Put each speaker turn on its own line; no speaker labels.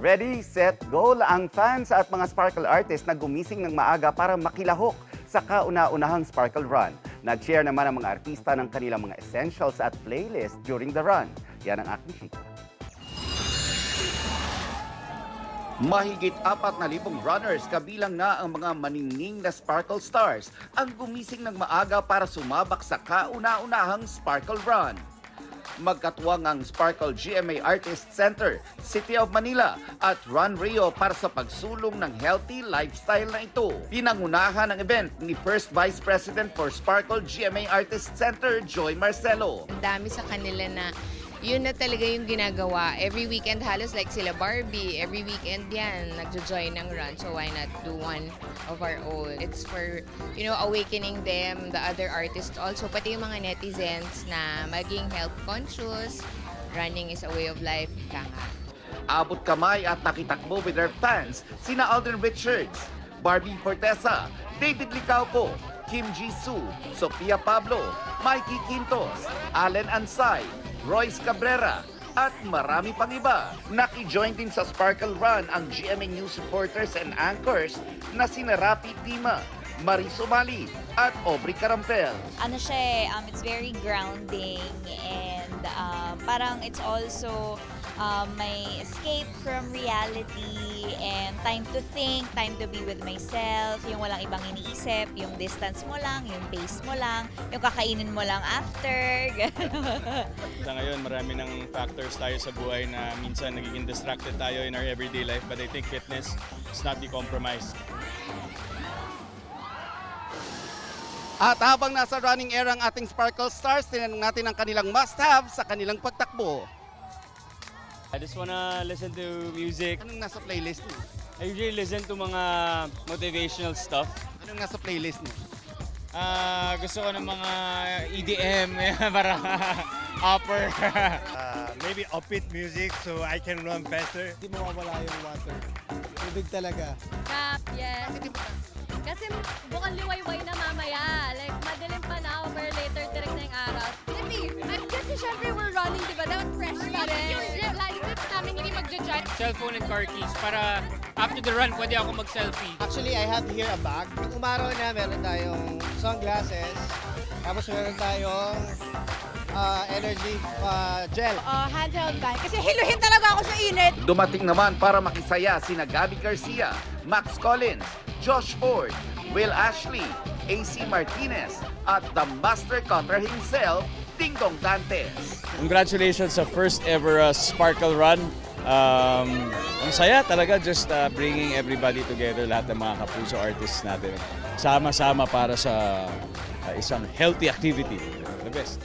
Ready, set, goal ang fans at mga sparkle artists na gumising ng maaga para makilahok sa kauna-unahang sparkle run. Nag-share naman ang mga artista ng kanilang mga essentials at playlist during the run. Yan ang aking chika. Mahigit 4,000 runners, kabilang na ang mga maningning na sparkle stars, ang gumising ng maaga para sumabak sa kauna-unahang sparkle run. Magkatuwang ang Sparkle GMA Artist Center, City of Manila at Run Rio para sa pagsulong ng healthy lifestyle na ito. Pinangunahan ng event ni First Vice President for Sparkle GMA Artist Center, Joy Marcelo.
Ang dami sa kanila na yun na talaga yung ginagawa. Every weekend halos like sila Barbie, every weekend yan, nagjo-join ng run. So why not do one of our own? It's for, awakening them, the other artists also, pati yung mga netizens na maging health conscious. Running is a way of life.
Abot kamay at nakitakbo with their fans, sina Alden Richards, Barbie Fortesa, David Licauco, Kim Jisoo, Sofia Pablo, Mikey Quintos, Allen Ansay, Royce Cabrera, at marami pang iba. Naki-join din sa Sparkle Run ang GMA News reporters and anchors na sina Rafi Tima, Marie Somali, at Aubrey Carampel.
Ano siya it's very grounding and parang it's also my escape from reality and time to think, time to be with myself, yung walang ibang iniisip, yung distance mo lang, yung pace mo lang, yung kakainin mo lang after.
Sa ngayon, marami ng factors tayo sa buhay na minsan nagiging distracted tayo in our everyday life, but I think fitness is not be compromised.
At habang nasa running era ang ating Sparkle Stars, tinanong natin ang kanilang must-have sa kanilang pagtakbo.
I just wanna listen to music.
Anong nasa playlist mo?
I usually listen to mga motivational stuff.
Anong nasa playlist mo?
Gusto ko ng mga EDM, para upper.
Maybe upbeat music so I can run faster.
Hindi mawawala yung water. Tubig talaga.
Cap, yes. Kasi bukang liwayway na mamaya. Like, madilim pa na ako, pero later direct na yung araw. Kasi syempre we're running, di ba? Dapat fresh pa rin. Yung lagi tips namin hindi magja-drive.
Cellphone and car keys para after the run, pwede ako mag-selfie.
Actually, I have here a bag. Yung umaraw na, meron tayong sunglasses. Tapos meron tayong energy gel.
Handheld bag. Kasi hiluhin talaga ako sa init.
Dumating naman para makisaya sina Gabby Garcia, Max Collins, Josh Ford, Will Ashley, AC Martinez, at the master cutter himself, Dingdong Dantes.
Congratulations sa first ever Sparkle Run. Ang saya talaga, just bringing everybody together, lahat ng mga kapuso artists natin. Sama-sama para sa isang healthy activity. The best.